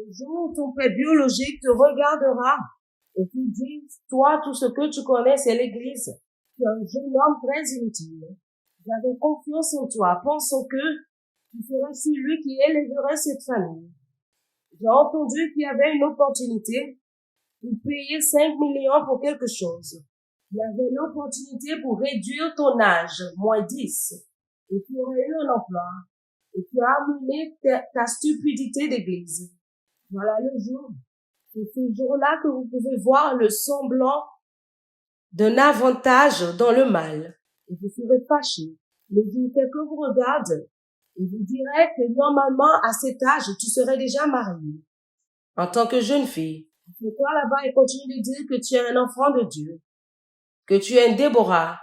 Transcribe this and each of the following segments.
Le jour où ton père biologique te regardera et te dit, toi, tout ce que tu connais, c'est l'église. Tu es un jeune homme très inutile. J'avais confiance en toi, pensant que tu serais celui qui élèverait cette famille. J'ai entendu qu'il y avait une opportunité pour payer 5 millions pour quelque chose. Il y avait l'opportunité pour réduire ton âge, -10, et tu aurais eu un emploi. Et tu as amené ta stupidité d'église. Voilà le jour. C'est ce jour-là que vous pouvez voir le semblant d'un avantage dans le mal. Et vous serez fâché. Le jour quelqu'un vous regarde et vous dirait que normalement, à cet âge, tu serais déjà mariée. En tant que jeune fille. Et toi là-bas, il continue de dire que tu es un enfant de Dieu. Que tu es une Déborah.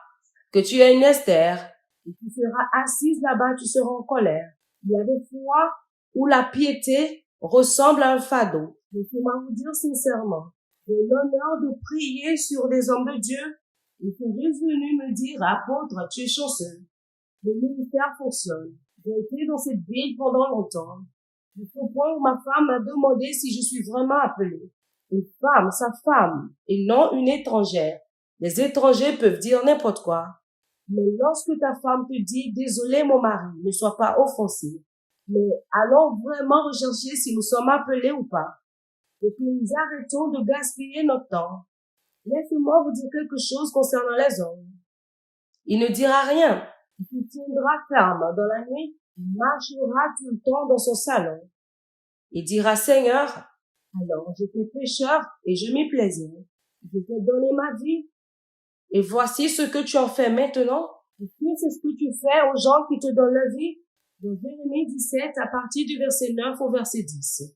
Que tu es une Esther. Et tu seras assise là-bas, tu seras en colère. Il y a des fois où la piété ressemble à un fardeau. Laissez-moi vous dire sincèrement, j'ai l'honneur de prier sur des hommes de Dieu et sont juste venus me dire, apôtre, tu es chanceux. Le ministère fonctionne. J'ai été dans cette ville pendant longtemps. Jusqu'au point où ma femme m'a demandé si je suis vraiment appelée. Une femme, sa femme, et non une étrangère. Les étrangers peuvent dire n'importe quoi. Mais lorsque ta femme te dit, désolé mon mari, ne sois pas offensé. Mais allons vraiment rechercher si nous sommes appelés ou pas. Et que nous arrêtons de gaspiller notre temps. Laissez-moi vous dire quelque chose concernant les hommes. Il ne dira rien. Il se tiendra ferme dans la nuit. Il marchera tout le temps dans son salon. Il dira, Seigneur, alors j'étais pécheur et je m'y plaisais. Je t'ai donné ma vie. Et voici ce que tu en fais maintenant. Et puis c'est ce que tu fais aux gens qui te donnent la vie. Dans Jérémie 17, à partir du verset 9 au verset 10.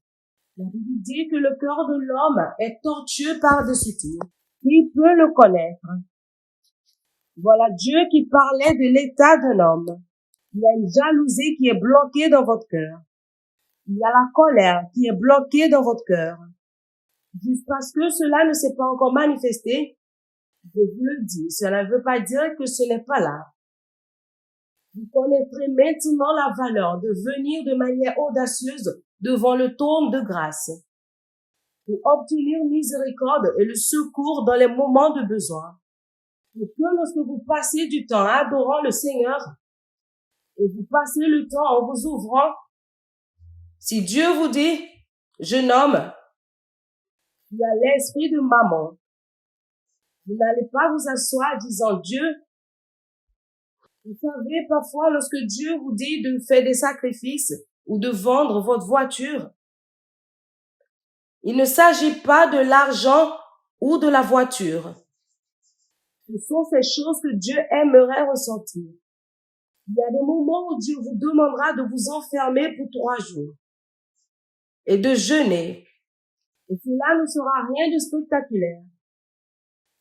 La Bible dit que le cœur de l'homme est tortueux par-dessus tout. Qui peut le connaître? Voilà Dieu qui parlait de l'état d'un homme. Il y a une jalousie qui est bloquée dans votre cœur. Il y a la colère qui est bloquée dans votre cœur. Juste parce que cela ne s'est pas encore manifesté, je vous le dis, cela ne veut pas dire que ce n'est pas là. Vous connaîtrez maintenant la valeur de venir de manière audacieuse devant le trône de grâce pour obtenir miséricorde et le secours dans les moments de besoin. Et que lorsque vous passez du temps adorant le Seigneur et vous passez le temps en vous ouvrant, si Dieu vous dit, jeune homme, il y a l'esprit de maman, vous n'allez pas vous asseoir disant Dieu. Vous savez, parfois, lorsque Dieu vous dit de faire des sacrifices ou de vendre votre voiture, il ne s'agit pas de l'argent ou de la voiture. Ce sont ces choses que Dieu aimerait ressentir. Il y a des moments où Dieu vous demandera de vous enfermer pour 3 jours et de jeûner. Et cela ne sera rien de spectaculaire.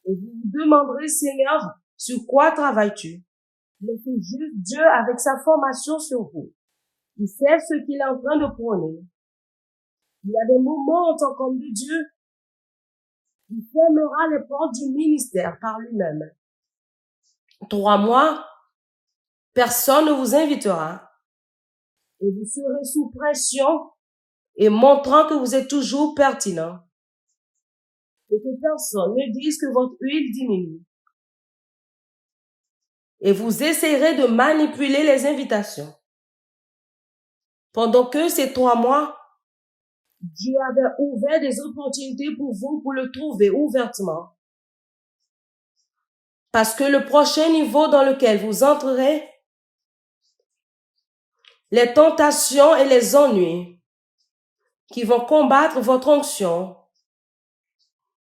Et vous vous demanderez, Seigneur, sur quoi travailles-tu? Laissez juste Dieu avec sa formation sur vous. Il sait ce qu'il est en train de prôner. Il y a des moments en tant qu'homme de Dieu, il fermera les portes du ministère par lui-même. 3 mois, personne ne vous invitera. Et vous serez sous pression et montrant que vous êtes toujours pertinent. Et que personne ne dise que votre huile diminue. Et vous essayerez de manipuler les invitations. Pendant que ces 3 mois, Dieu avait ouvert des opportunités pour vous pour le trouver ouvertement. Parce que le prochain niveau dans lequel vous entrerez, les tentations et les ennuis qui vont combattre votre onction,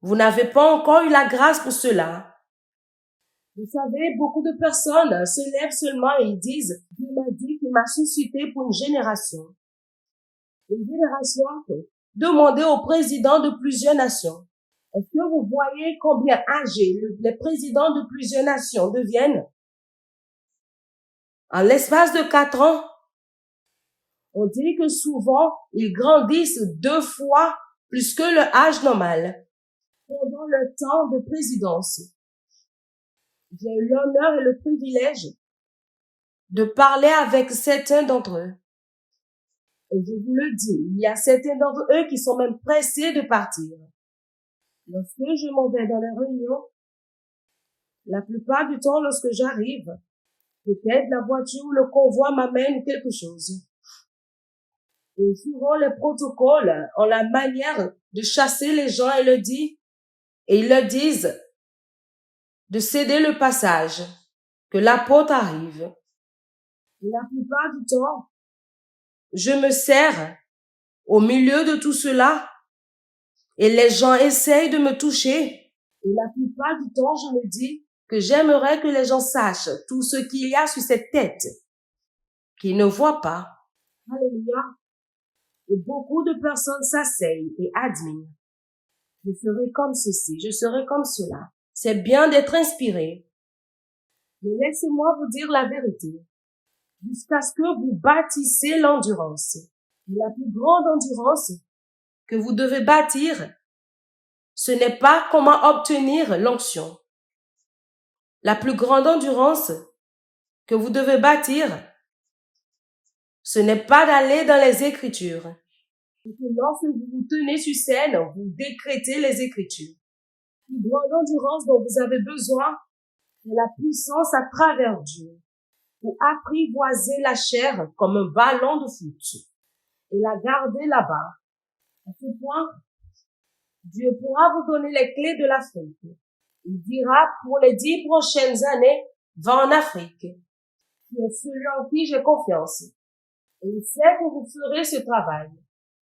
vous n'avez pas encore eu la grâce pour cela. Vous savez, beaucoup de personnes se lèvent seulement et ils disent, Dieu m'a dit qu'il m'a suscité pour une génération. Une génération, demandez au président de plusieurs nations. Est-ce que vous voyez combien âgés les présidents de plusieurs nations deviennent? En l'espace de 4 ans, on dit que souvent, ils grandissent 2 fois plus que le âge normal pendant le temps de présidence. J'ai eu l'honneur et le privilège de parler avec certains d'entre eux. Et je vous le dis, il y a certains d'entre eux qui sont même pressés de partir. Lorsque je m'en vais dans les réunions, la plupart du temps, lorsque j'arrive, peut-être la voiture ou le convoi m'amène ou quelque chose. Et souvent, les protocoles ont la manière de chasser les gens et ils leur disent de céder le passage, que l'apôtre arrive. Et la plupart du temps, je me serre au milieu de tout cela et les gens essayent de me toucher. Et la plupart du temps, je me dis que j'aimerais que les gens sachent tout ce qu'il y a sur cette tête, qu'ils ne voient pas. Alléluia. Et beaucoup de personnes s'asseyent et admirent. Je serai comme ceci, je serai comme cela. C'est bien d'être inspiré. Mais laissez-moi vous dire la vérité. Jusqu'à ce que vous bâtissiez l'endurance. Et la plus grande endurance que vous devez bâtir, ce n'est pas comment obtenir l'onction. La plus grande endurance que vous devez bâtir, ce n'est pas d'aller dans les Écritures. Et que lorsque vous vous tenez sur scène, vous décrétez les Écritures. La plus grande endurance dont vous avez besoin, c'est la puissance à travers Dieu pour apprivoiser la chair comme un ballon de foot et la garder là-bas. À ce point, Dieu pourra vous donner les clés de l'Afrique. Il dira, pour les 10 prochaines années, va en Afrique. Tu es celui en qui j'ai confiance. Et il sait que vous ferez ce travail.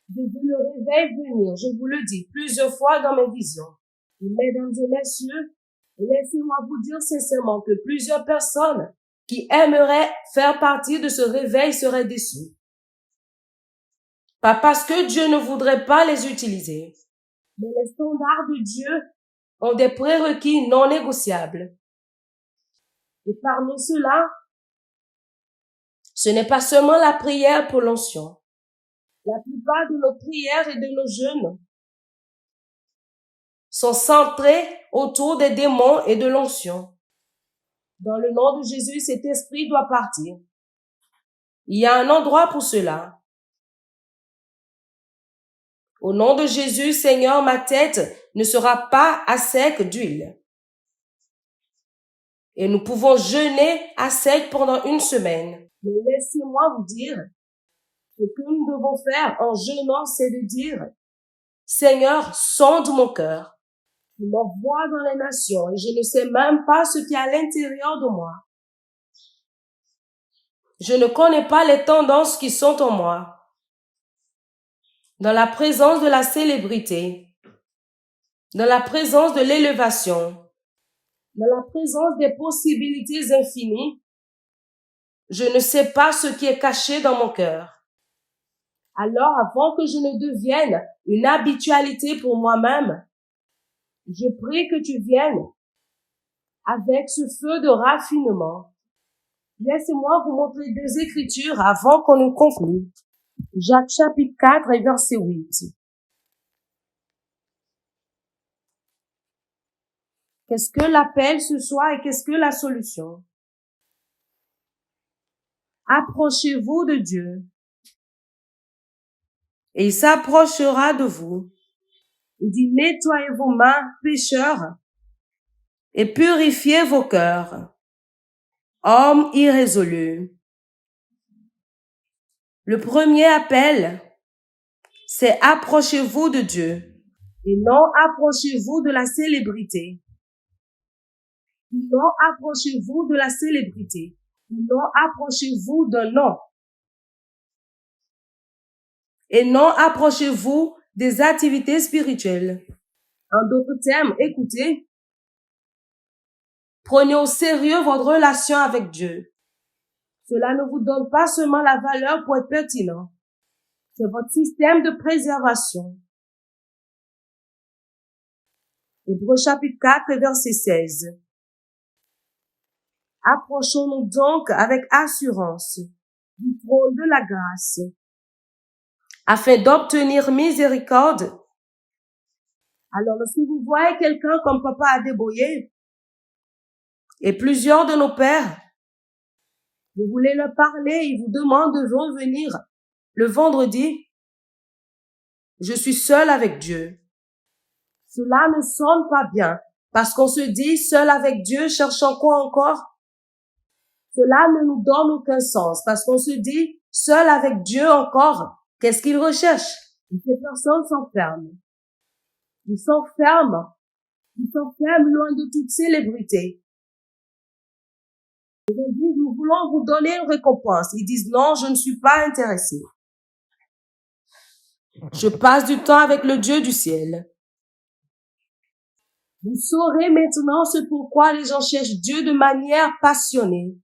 Je vous le réveille venir, je vous le dis plusieurs fois dans mes visions. Et mesdames et messieurs, laissez-moi vous dire sincèrement que plusieurs personnes qui aimeraient faire partie de ce réveil seraient déçues. Pas parce que Dieu ne voudrait pas les utiliser, mais les standards de Dieu ont des prérequis non négociables. Et parmi ceux-là, ce n'est pas seulement la prière pour l'onction. La plupart de nos prières et de nos jeûnes sont centrés autour des démons et de l'onction. Dans le nom de Jésus, cet esprit doit partir. Il y a un endroit pour cela. Au nom de Jésus, Seigneur, ma tête ne sera pas à sec d'huile. Et nous pouvons jeûner à sec pendant 1 semaine. Mais laissez-moi vous dire, ce que nous devons faire en jeûnant, c'est de dire, Seigneur, sonde mon cœur. Tu m'envoies dans les nations et je ne sais même pas ce qui est à l'intérieur de moi. Je ne connais pas les tendances qui sont en moi. Dans la présence de la célébrité, dans la présence de l'élévation, dans la présence des possibilités infinies, je ne sais pas ce qui est caché dans mon cœur. Alors, avant que je ne devienne une habitualité pour moi-même, je prie que tu viennes avec ce feu de raffinement. Laissez-moi vous montrer 2 écritures avant qu'on ne conclue. Jacques chapitre 4 et verset 8. Qu'est-ce que l'appel ce soir et qu'est-ce que la solution? Approchez-vous de Dieu et il s'approchera de vous. Il dit, nettoyez vos mains, pécheurs, et purifiez vos cœurs, hommes irrésolus. Le premier appel, c'est approchez-vous de Dieu et non approchez-vous de la célébrité. Non approchez-vous de la célébrité. Non approchez-vous d'un nom. Et non approchez-vous des activités spirituelles. En d'autres termes, écoutez, prenez au sérieux votre relation avec Dieu. Cela ne vous donne pas seulement la valeur pour être pertinent. C'est votre système de préservation. Hébreux chapitre 4, verset 16. Approchons-nous donc avec assurance du trône de la grâce, afin d'obtenir miséricorde. Alors, lorsque vous voyez quelqu'un comme Papa Adeboye et plusieurs de nos pères, vous voulez leur parler, ils vous demandent de revenir le vendredi, je suis seul avec Dieu. Cela ne sonne pas bien, parce qu'on se dit seul avec Dieu, cherchant quoi encore? Cela ne nous donne aucun sens, parce qu'on se dit seul avec Dieu encore. Qu'est-ce qu'il recherche? Et ces personnes s'enferment. Ils s'enferment loin de toute célébrité. Ils disent, nous voulons vous donner une récompense. Ils disent, non, je ne suis pas intéressé. Je passe du temps avec le Dieu du ciel. Vous saurez maintenant ce pourquoi les gens cherchent Dieu de manière passionnée.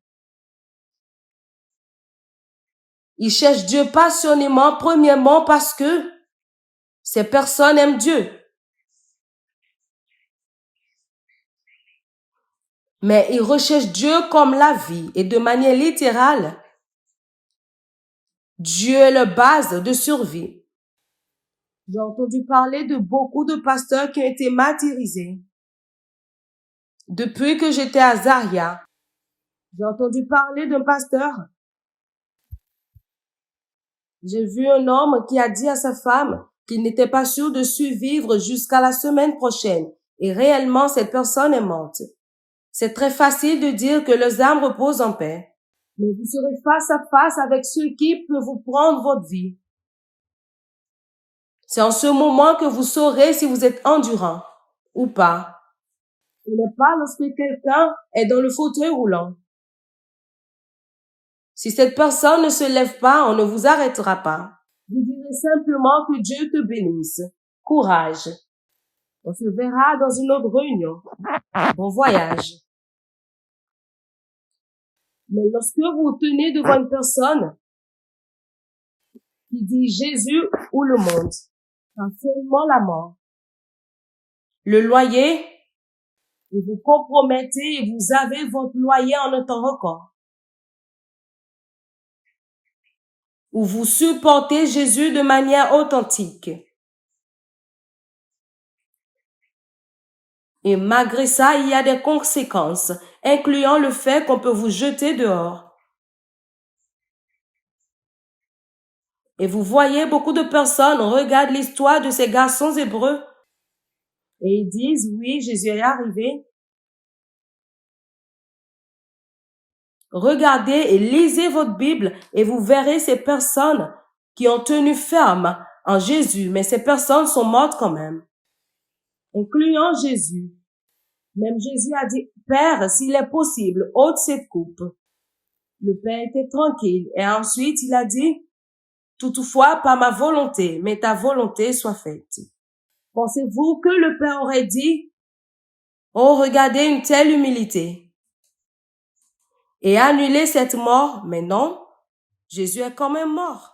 Ils cherchent Dieu passionnément, premièrement parce que ces personnes aiment Dieu. Mais ils recherchent Dieu comme la vie et de manière littérale. Dieu est la base de survie. J'ai entendu parler de beaucoup de pasteurs qui ont été martyrisés. Depuis que j'étais à Zaria, j'ai entendu parler d'un pasteur. J'ai vu un homme qui a dit à sa femme qu'il n'était pas sûr de survivre jusqu'à la semaine prochaine. Et réellement, cette personne est morte. C'est très facile de dire que les âmes reposent en paix. Mais vous serez face à face avec ceux qui peuvent vous prendre votre vie. C'est en ce moment que vous saurez si vous êtes endurant ou pas. Ce n'est pas lorsque quelqu'un est dans le fauteuil roulant. Si cette personne ne se lève pas, on ne vous arrêtera pas. Vous direz simplement que Dieu te bénisse. Courage. On se verra dans une autre réunion. Bon voyage. Mais lorsque vous vous tenez devant une personne qui dit Jésus ou le monde, pas seulement la mort, le loyer, et vous compromettez et vous avez votre loyer en un temps record. Ou vous supportez Jésus de manière authentique. Et malgré ça, il y a des conséquences, incluant le fait qu'on peut vous jeter dehors. Et vous voyez, beaucoup de personnes regardent l'histoire de ces garçons hébreux et ils disent, oui, Jésus est arrivé. Regardez et lisez votre Bible et vous verrez ces personnes qui ont tenu ferme en Jésus, mais ces personnes sont mortes quand même, incluant Jésus. Même Jésus a dit, Père, s'il est possible, ôte cette coupe. Le Père était tranquille et ensuite il a dit, toutefois, pas ma volonté, mais ta volonté soit faite. Pensez-vous que le Père aurait dit, oh, regardez une telle humilité et annuler cette mort? Mais non, Jésus est quand même mort.